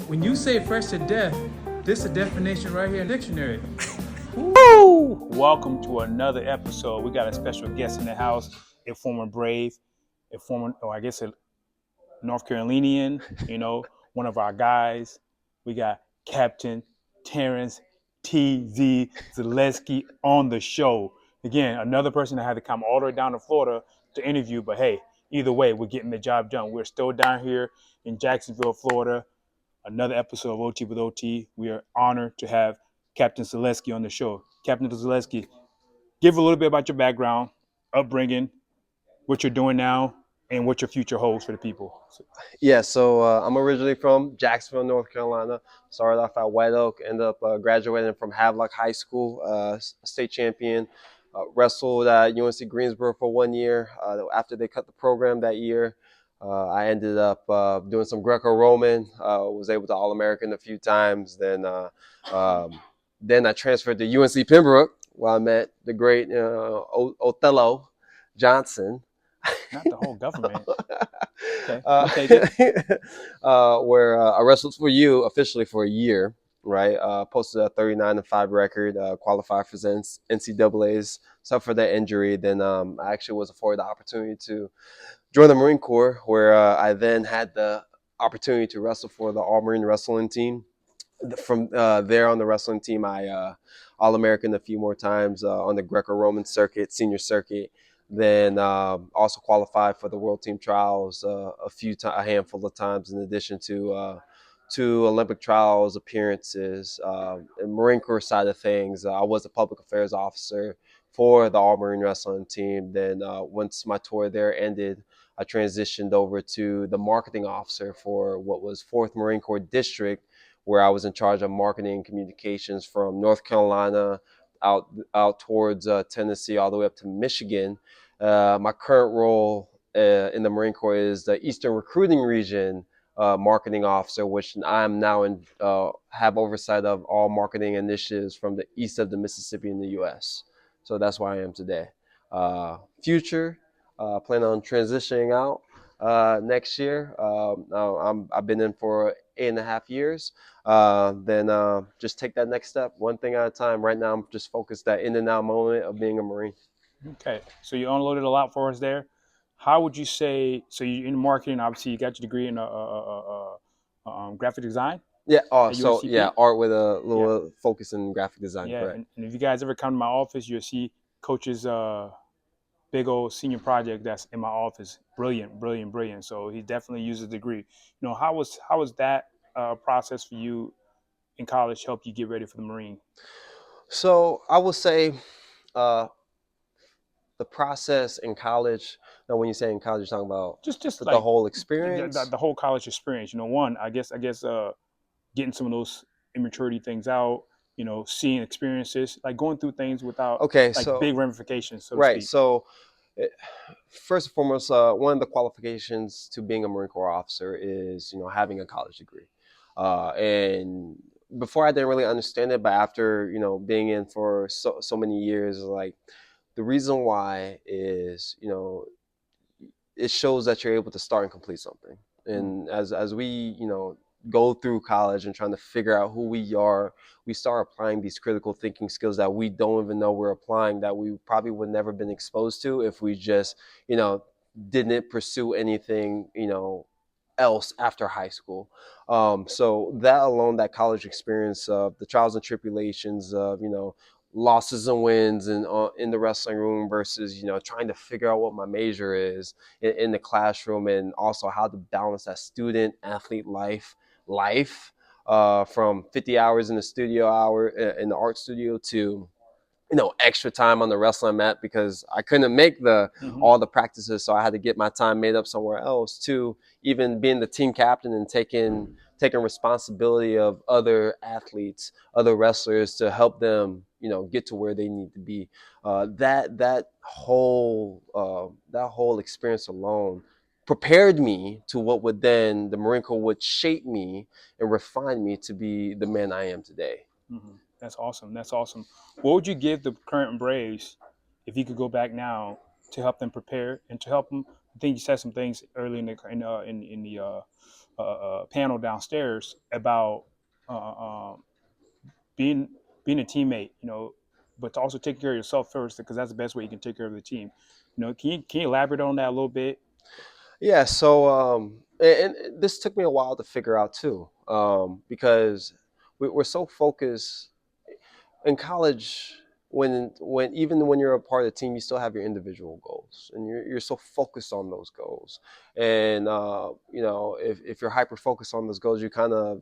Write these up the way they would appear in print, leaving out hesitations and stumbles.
When you say fresh to death, this is a definition right here in the dictionary. Woo! Welcome to another episode. We got a special guest in the house, a former Brave, a North Carolinian, one of our guys. We got Captain Terrence T.Z. Zaleski on the show. Again, another person that had to come all the way down to Florida to interview, but hey, either way, we're getting the job done. We're still down here in Jacksonville, Florida. Another episode of OT with OT. We are honored to have Captain Zaleski on the show. Captain Zaleski, give a little bit about your background, upbringing, what you're doing now, and what your future holds for the people. Yeah, so I'm originally from Jacksonville, North Carolina. Started off at White Oak, ended up graduating from Havelock High School, state champion. Wrestled at UNC Greensboro for 1 year. After they cut the program that year, I ended up doing some Greco-Roman. Was able to All-American a few times. Then I transferred to UNC Pembroke, where I met the great Othello Johnson. Not the whole government. Okay, I'll take it. Where I wrestled for you officially for a year, right? Posted a 39-5 record, qualified for NCAA's, suffered that injury. Then I actually was afforded the opportunity to join the Marine Corps, where I then had the opportunity to wrestle for the All-Marine wrestling team. From there on the wrestling team, I All-American a few more times on the Greco-Roman circuit, senior circuit. Then also qualified for the World Team Trials a handful of times, in addition to Olympic trials appearances. And Marine Corps side of things, I was a public affairs officer for the All-Marine wrestling team. Then once my tour there ended, I transitioned over to the marketing officer for what was 4th Marine Corps District, where I was in charge of marketing and communications from North Carolina out towards Tennessee, all the way up to Michigan. My current role in the Marine Corps is the Eastern Recruiting Region marketing officer, which I'm now have oversight of all marketing initiatives from the east of the Mississippi in the U.S. So that's where I am today. Future, plan on transitioning out next year. I've been in for 8.5 years. Then just take that next step, one thing at a time. Right now, I'm just focused that in and out moment of being a Marine. Okay, so you unloaded a lot for us there. How would you say, so you're in marketing, obviously you got your degree in graphic design? Yeah, at so UNCP? yeah, art with a little focus in graphic design, Yeah, correct. and if you guys ever come to my office, you'll see Coach's big old senior project that's in my office. Brilliant. So he definitely uses a degree. How was that process for you in college help you get ready for the Marine? So I would say the process in college, now when you say in college, you're talking about Just the like whole experience? the whole college experience. One, I guess getting some of those immaturity things out, seeing experiences, like going through things without Okay, like so big ramifications, so to right. speak. So first and foremost, one of the qualifications to being a Marine Corps officer is, having a college degree. And before I didn't really understand it, but after, being in for so many years, like the reason why is, it shows that you're able to start and complete something. And as we, go through college and trying to figure out who we are, we start applying these critical thinking skills that we don't even know we're applying, that we probably would never been exposed to if we just, didn't pursue anything, else after high school. So that alone, that college experience of the trials and tribulations of, losses and wins and in the wrestling room versus, trying to figure out what my major is in the classroom, and also how to balance that student athlete life from 50 hours in the in the art studio to extra time on the wrestling mat because I couldn't make all the practices, so I had to get my time made up somewhere else, to even being the team captain and taking responsibility of other athletes, other wrestlers, to help them get to where they need to be. That whole experience alone prepared me to what would then the Marine Corps would shape me and refine me to be the man I am today. Mm-hmm. That's awesome. What would you give the current Braves if you could go back now to help them prepare and to help them? I think you said some things early in the panel downstairs about being a teammate, but to also take care of yourself first, because that's the best way you can take care of the team. Can you elaborate on that a little bit? Yeah. So, and this took me a while to figure out too, because we're so focused in college. When even when you're a part of the team, you still have your individual goals, and you're so focused on those goals. And if you're hyper focused on those goals, you kind of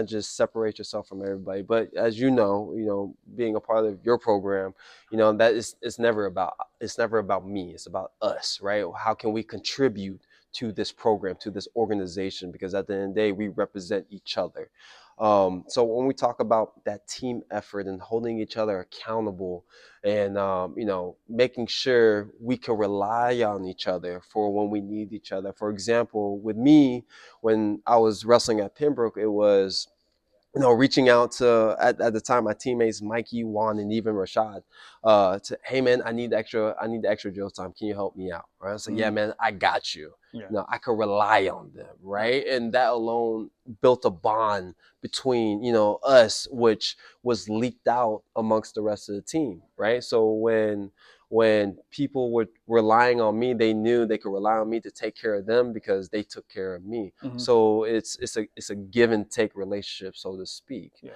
just separate yourself from everybody. But as being a part of your program, that is it's never about me. It's about us, right? How can we contribute to this program, to this organization? Because at the end of the day, we represent each other. So when we talk about that team effort and holding each other accountable, and making sure we can rely on each other for when we need each other. For example, with me, when I was wrestling at Pembroke, it was reaching out to at the time my teammates Mikey, Juan, and even Rashad, to, hey man, I need the extra drill time. Can you help me out? Right? I was like, yeah man, I got you. Yeah. I could rely on them, right? And that alone built a bond between us, which was leaked out amongst the rest of the team, right? So when people were relying on me, they knew they could rely on me to take care of them because they took care of me. Mm-hmm. So it's a give and take relationship, so to speak. Yeah.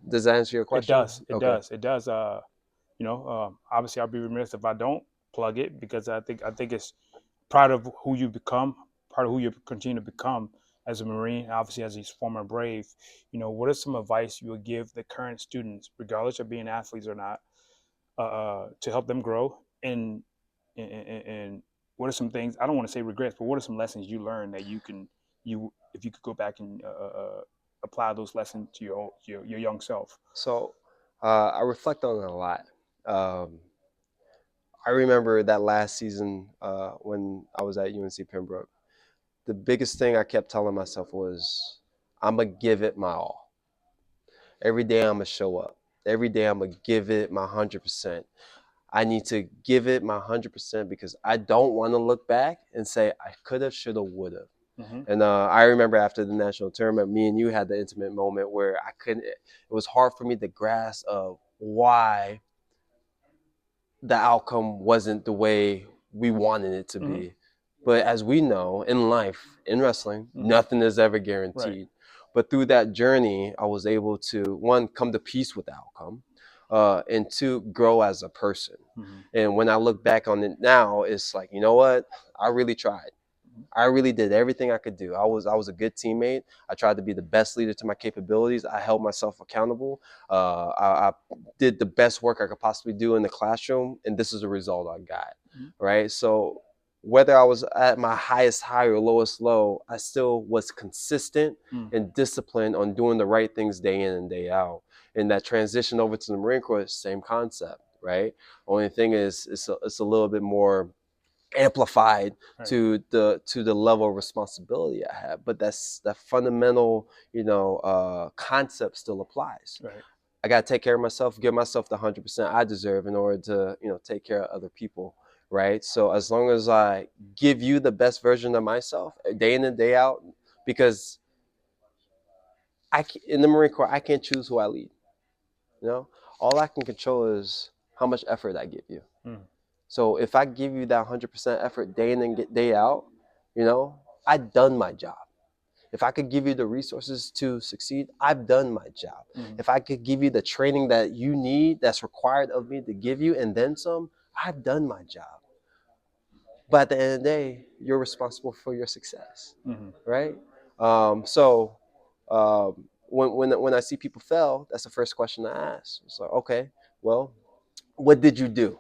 Does that answer your question? It does. Obviously, I'll be remiss if I don't plug it, because I think it's part of who you become, part of who you continue to become as a Marine, obviously as a former Brave. What is some advice you would give the current students, regardless of being athletes or not, to help them grow? And what are some things, I don't want to say regrets, but what are some lessons you learned that if you could go back and apply those lessons to your young self? So I reflect on it a lot. I remember that last season, when I was at UNC Pembroke. The biggest thing I kept telling myself was, I'm going to give it my all. Every day I'm going to show up. Every day I'm going to give it my 100%. I need to give it my 100% because I don't want to look back and say I could have, should have, would have. Mm-hmm. And I remember after the national tournament, me and you had the intimate moment where it was hard for me to grasp of why the outcome wasn't the way we wanted it to be. Mm-hmm. But as we know, in life, in wrestling, nothing is ever guaranteed. Right. But through that journey, I was able to, one, come to peace with the outcome, and two, grow as a person. Mm-hmm. And when I look back on it now, it's like, you know what? I really tried. I really did everything I could do. I was a good teammate. I tried to be the best leader to my capabilities. I held myself accountable. I did the best work I could possibly do in the classroom, and this is the result I got, right? So whether I was at my highest high or lowest low, I still was consistent and disciplined on doing the right things day in and day out. And that transition over to the Marine Corps, same concept, right? Only thing is, it's a little bit more amplified to the level of responsibility I have, but that fundamental concept still applies. Right. I got to take care of myself, give myself the 100% I deserve in order to take care of other people, right? So as long as I give you the best version of myself day in and day out, because in the Marine Corps I can't choose who I lead. All I can control is how much effort I give you. So if I give you that 100% effort day in and day out, I've done my job. If I could give you the resources to succeed, I've done my job. If I could give you the training that you need, that's required of me to give you, and then some, I've done my job. But at the end of the day, you're responsible for your success, right? So when I see people fail, that's the first question I ask. It's like, okay, well, what did you do?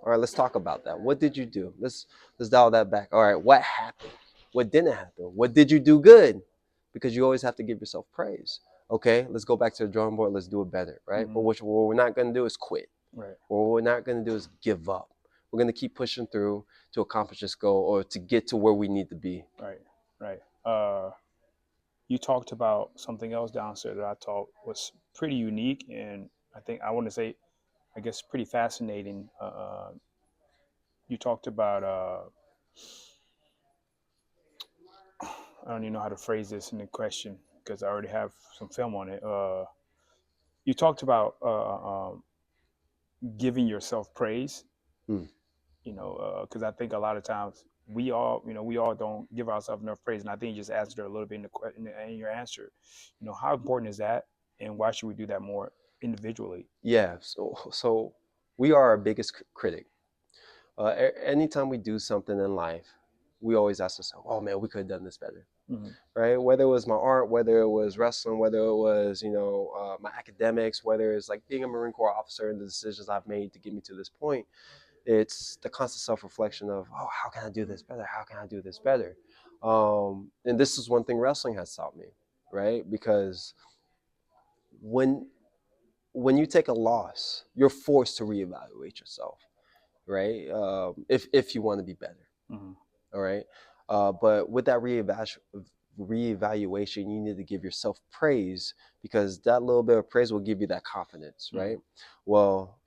All right, let's talk about that. What did you do? Let's dial that back. All right, what happened? What didn't happen? What did you do good? Because you always have to give yourself praise. Okay, let's go back to the drawing board. Let's do it better, right? But what we're not going to do is quit. Right. What we're not going to do is give up. We're going to keep pushing through to accomplish this goal or to get to where we need to be. Right. You talked about something else downstairs that I thought was pretty unique, and I want to say, I guess, pretty fascinating. You talked about I don't even know how to phrase this in the question because I already have some film on it. You talked about giving yourself praise. Hmm. Because I think a lot of times we all don't give ourselves enough praise, and I think you just answered it a little bit in your answer. How important is that, and why should we do that more individually? Yeah. So we are our biggest critic. Anytime we do something in life, we always ask ourselves, "Oh man, we could have done this better." Mm-hmm. Right? Whether it was my art, whether it was wrestling, whether it was my academics, whether it's like being a Marine Corps officer and the decisions I've made to get me to this point, it's the constant self-reflection of, oh, how can I do this better? How can I do this better? And this is one thing wrestling has taught me, right? Because when when you take a loss, you're forced to reevaluate yourself, right? If you want to be better, Mm-hmm. all right. But with that reevaluation, you need to give yourself praise because that little bit of praise will give you that confidence, right? Well,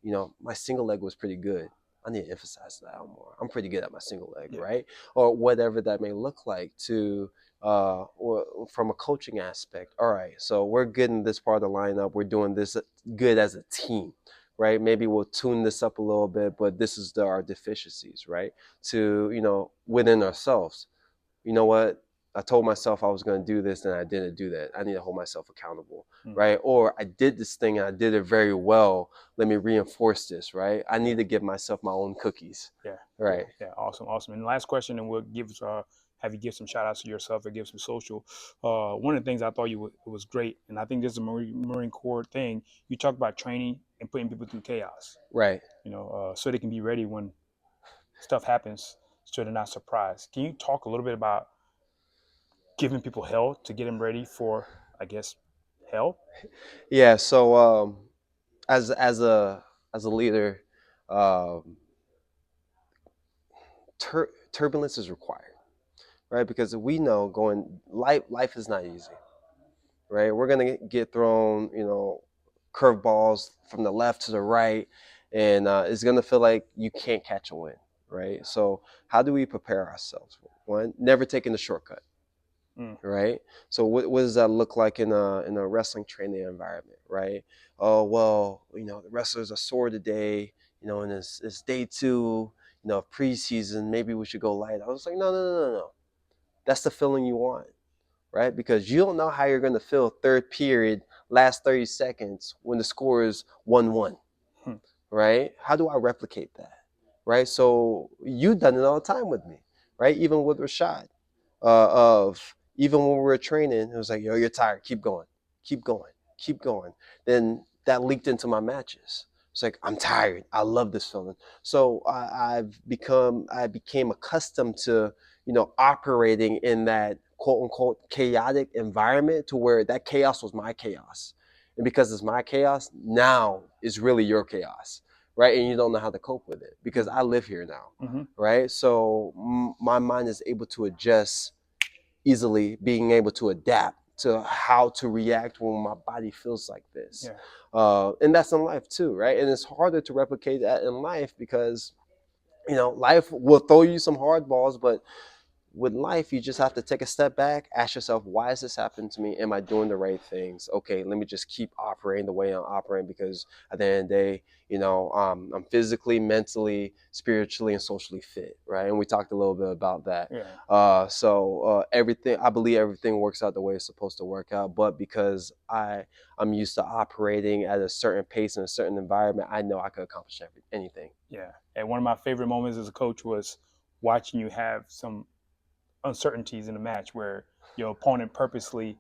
my single leg was pretty good. I need to emphasize that more. I'm pretty good at my single leg, Yeah. right? Or whatever that may look like or from a coaching aspect. All right, so we're good in this part of the lineup. We're doing this good as a team, right? Maybe we'll tune this up a little bit, but this is our deficiencies, right? Within ourselves. You know what? I told myself I was going to do this and I didn't do that. I need to hold myself accountable, right? Or I did this thing and I did it very well. Let me reinforce this, right? I need to give myself my own cookies. Yeah. Right. Yeah. Awesome. And the last question, and we'll have you give some shout outs to yourself and give some social. One of the things I thought it was great, and I think this is a Marine Corps thing. You talk about training and putting people through chaos. Right. So they can be ready when stuff happens, so they're not surprised. Can you talk a little bit about giving people hell to get them ready for, I guess, hell? Yeah. So as a leader, um, turbulence is required, right? Because we know life is not easy, right? We're gonna get thrown, curveballs from the left to the right, and it's gonna feel like you can't catch a wind, right? So how do we prepare ourselves? One, never taking the shortcut, right? So what does that look like in a wrestling training environment, right? Oh well, the wrestlers are sore today, and it's day two, of preseason. Maybe we should go light. I was like, no. That's the feeling you want, right? Because you don't know how you're going to feel third period, last 30 seconds when the score is 1-1, right? How do I replicate that, right? So you've done it all the time with me, right? Even with Rashad, even when we were training, it was like, yo, you're tired. Keep going, keep going, keep going. Then that leaked into my matches. It's like, I'm tired. I love this feeling. So I became accustomed to, operating in that quote unquote chaotic environment to where that chaos was my chaos. And because it's my chaos, now it's really your chaos, right? And you don't know how to cope with it because I live here now, right? So my mind is able to adjust easily, being able to adapt to how to react when my body feels like this. And that's in life too, right? And it's harder to replicate that in life because, life will throw you some hard balls, but with life, you just have to take a step back, ask yourself, why is this happening to me? Am I doing the right things? Okay, let me just keep operating the way I'm operating because at the end of the day, I'm physically, mentally, spiritually, and socially fit, right? And we talked a little bit about that. I believe everything works out the way it's supposed to work out, but because I'm used to operating at a certain pace in a certain environment, I know I could accomplish anything. Yeah. And one of my favorite moments as a coach was watching you have some uncertainties in the match where your opponent purposely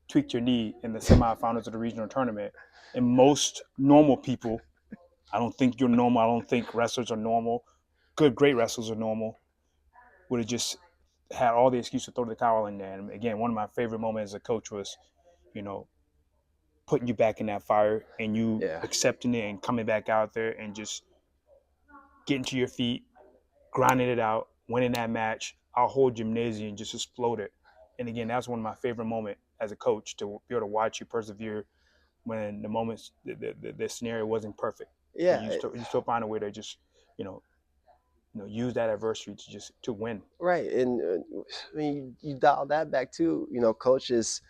tweaked your knee in the semifinals of the regional tournament. And most normal people, I don't think you're normal. I don't think wrestlers are normal. Great wrestlers are normal. Would have just had all the excuse to throw the towel in there. And again, one of my favorite moments as a coach was, putting you back in that fire and you accepting it and coming back out there and just getting to your feet, grinding it out, winning that match. Our whole gymnasium just exploded. And again, that's one of my favorite moments as a coach to be able to watch you persevere when the moments, the scenario wasn't perfect. Yeah. You still find a way to just, use that adversity to win. Right, and I mean, you dial that back too. Coach it's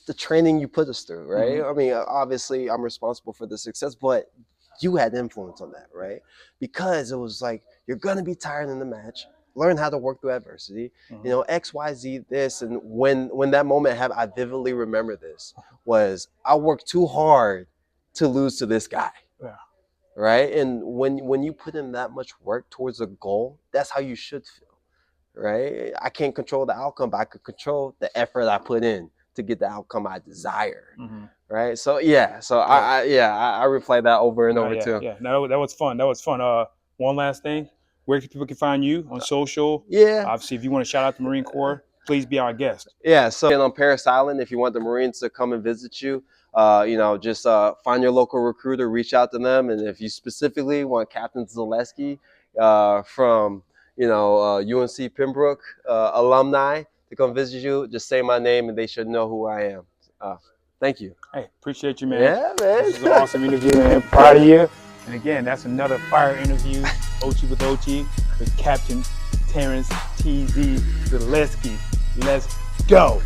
the training you put us through, right? Mm-hmm. I mean, obviously, I'm responsible for the success, but you had influence on that, right? Because it was like you're gonna be tired in the match. Learn how to work through adversity. Mm-hmm. X, Y, Z, this, and when that moment happened, I vividly remember this. Was I worked too hard to lose to this guy? Yeah. Right, and when you put in that much work towards a goal, that's how you should feel. Right, I can't control the outcome, but I could control the effort I put in to get the outcome I desire. Mm-hmm. Right, so I replay that over and over too. Yeah, no, that was fun. One last thing, where people can find you on social? Yeah, Obviously, if you want to shout out the Marine Corps, please be our guest. yeah. So on Paris Island, if you want the Marines to come and visit you, just find your local recruiter, reach out to them, and if you specifically want Captain Zaleski from UNC Pembroke alumni to come visit you, just say my name and they should know who I am. Thank you. Hey, appreciate you, man. Yeah, man. This is an awesome interview, man. Proud of you. And again, that's another fire interview, OT with OT, with Captain Terrence T.Z. Zaleski. Let's go.